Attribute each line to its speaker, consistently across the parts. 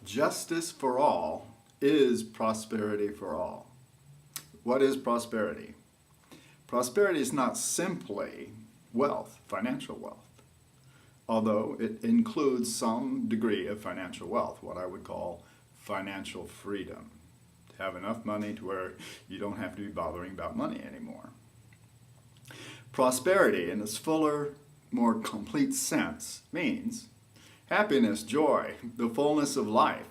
Speaker 1: Justice for all is prosperity for all. What is prosperity? Prosperity is not simply wealth, financial wealth, although it includes some degree of financial wealth, what I would call financial freedom. To have enough money to where you don't have to be bothering about money anymore. Prosperity, in its fuller, more complete sense, means happiness, joy, the fullness of life.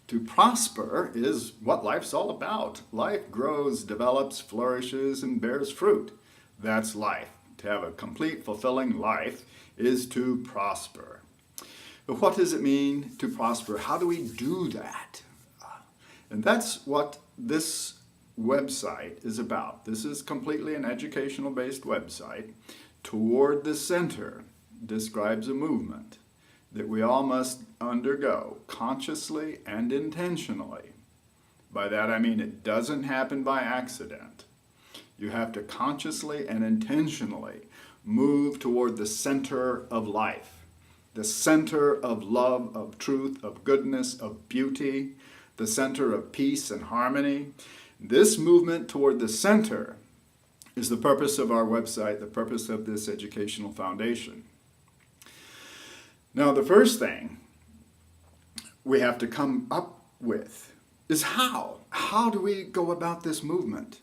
Speaker 1: To prosper is what life's all about. Life grows, develops, flourishes, and bears fruit. That's life. To have a complete, fulfilling life is to prosper. But what does it mean to prosper? How do we do that? And that's what this website is about. This is completely an educational-based website. Toward the Center describes a movement that we all must undergo consciously and intentionally. By that I mean it doesn't happen by accident. You have to consciously and intentionally move toward the center of life, the center of love, of truth, of goodness, of beauty, the center of peace and harmony. This movement toward the center is the purpose of our website, the purpose of this educational foundation. Now, the first thing we have to come up with is how. How do we go about this movement?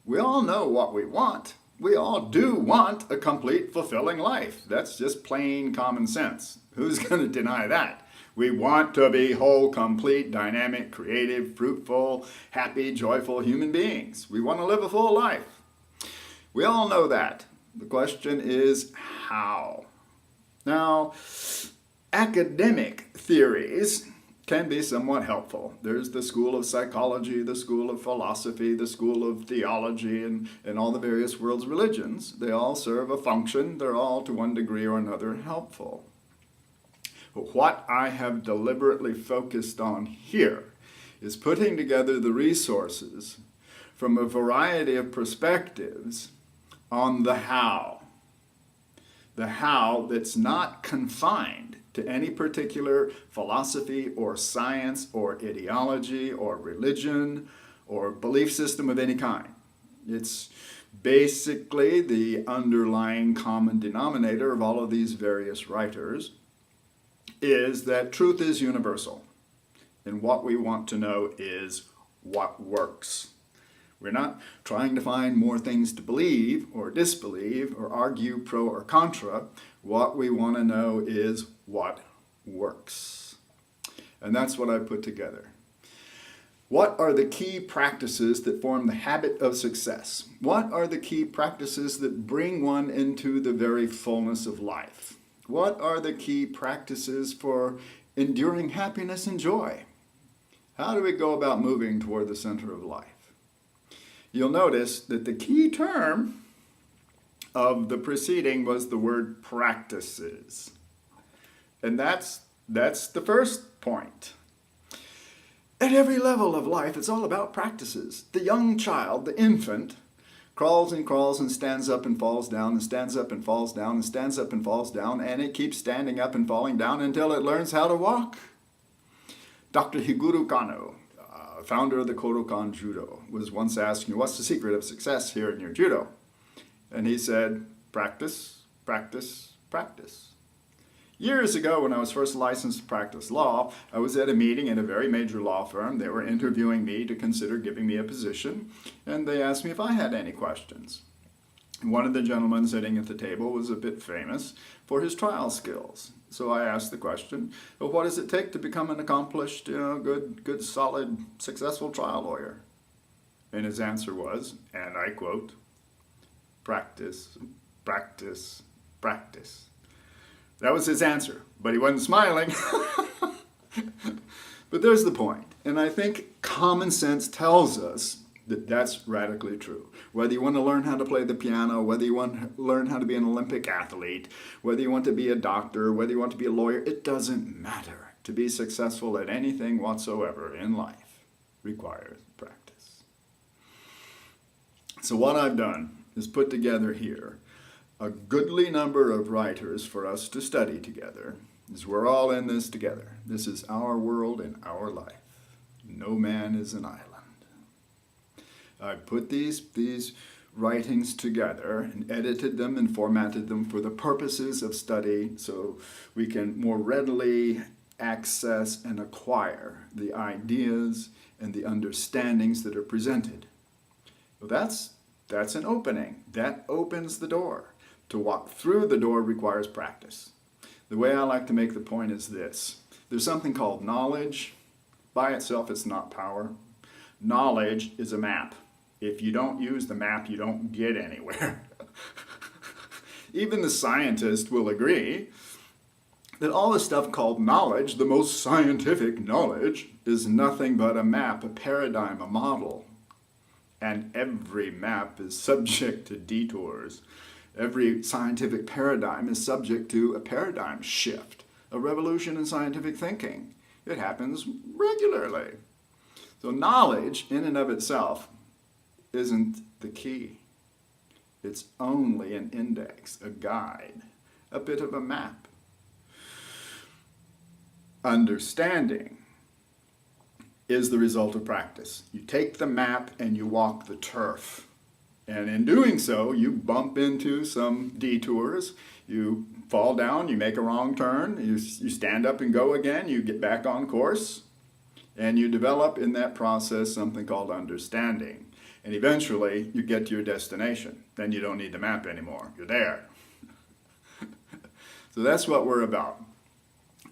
Speaker 1: We all know what we want. We all do want a complete, fulfilling life. That's just plain common sense. Who's going to deny that? We want to be whole, complete, dynamic, creative, fruitful, happy, joyful human beings. We want to live a full life. We all know that. The question is how. Now, academic theories can be somewhat helpful. There's the school of psychology, the school of philosophy, the school of theology, and all the various world's religions. They all serve a function. They're all, to one degree or another, helpful. But what I have deliberately focused on here is putting together the resources from a variety of perspectives on the how. The how that's not confined to any particular philosophy or science or ideology or religion or belief system of any kind. It's basically the underlying common denominator of all of these various writers is that truth is universal. And what we want to know is what works. We're not trying to find more things to believe or disbelieve or argue pro or contra. What we want to know is what works. And that's what I put together. What are the key practices that form the habit of success? What are the key practices that bring one into the very fullness of life? What are the key practices for enduring happiness and joy? How do we go about moving toward the center of life? You'll notice that the key term of the preceding was the word practices. And that's the first point. At every level of life, it's all about practices. The young child, the infant, crawls and stands up and falls down and stands up and falls down and stands up and falls down, and it keeps standing up and falling down until it learns how to walk. Dr. Higuro Kano, founder of the Kodokan Judo, was once asked, what's the secret of success here in your judo? And he said, practice, practice, practice. Years ago, when I was first licensed to practice law, I was at a meeting in a very major law firm. They were interviewing me to consider giving me a position, and they asked me if I had any questions. One of the gentlemen sitting at the table was a bit famous for his trial skills. So I asked the question, well, what does it take to become an accomplished, good, solid, successful trial lawyer? And his answer was, and I quote, practice, practice, practice. That was his answer, but he wasn't smiling. But there's the point. And I think common sense tells us that that's radically true. Whether you want to learn how to play the piano, whether you want to learn how to be an Olympic athlete, whether you want to be a doctor, whether you want to be a lawyer, it doesn't matter. To be successful at anything whatsoever in life requires practice. So what I've done is put together here a goodly number of writers for us to study together. is we're all in this together. This is our world and our life. No man is an island. I put these writings together and edited them and formatted them for the purposes of study so we can more readily access and acquire the ideas and the understandings that are presented. Well, that's an opening. That opens the door. To walk through the door requires practice. The way I like to make the point is this. There's something called knowledge. By itself, it's not power. Knowledge is a map. If you don't use the map, you don't get anywhere. Even the scientist will agree that all the stuff called knowledge, the most scientific knowledge, is nothing but a map, a paradigm, a model. And every map is subject to detours. Every scientific paradigm is subject to a paradigm shift, a revolution in scientific thinking. It happens regularly. So knowledge, in and of itself, isn't the key. It's only an index, a guide, a bit of a map. Understanding is the result of practice. You take the map and you walk the turf. And in doing so, you bump into some detours, you fall down, you make a wrong turn, you stand up and go again, you get back on course, and you develop in that process something called understanding. And eventually, you get to your destination. Then you don't need the map anymore. You're there. So that's what we're about.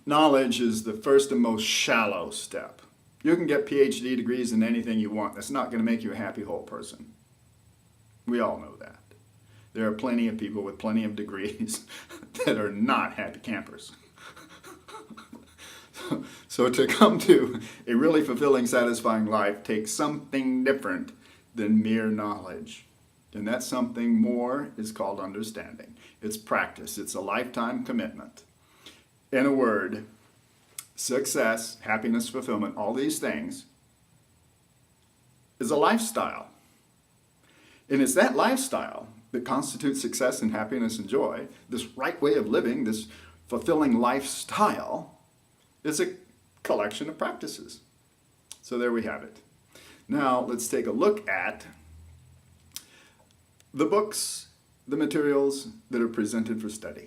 Speaker 1: Knowledge is the first and most shallow step. You can get PhD degrees in anything you want. That's not going to make you a happy whole person. We all know that. There are plenty of people with plenty of degrees that are not happy campers. So to come to a really fulfilling, satisfying life takes something different than mere knowledge. And that something more is called understanding. It's practice. It's a lifetime commitment. In a word, success, happiness, fulfillment, all these things is a lifestyle. And it's that lifestyle that constitutes success and happiness and joy. This right way of living, this fulfilling lifestyle, is a collection of practices. So there we have it. Now let's take a look at the books, the materials that are presented for study.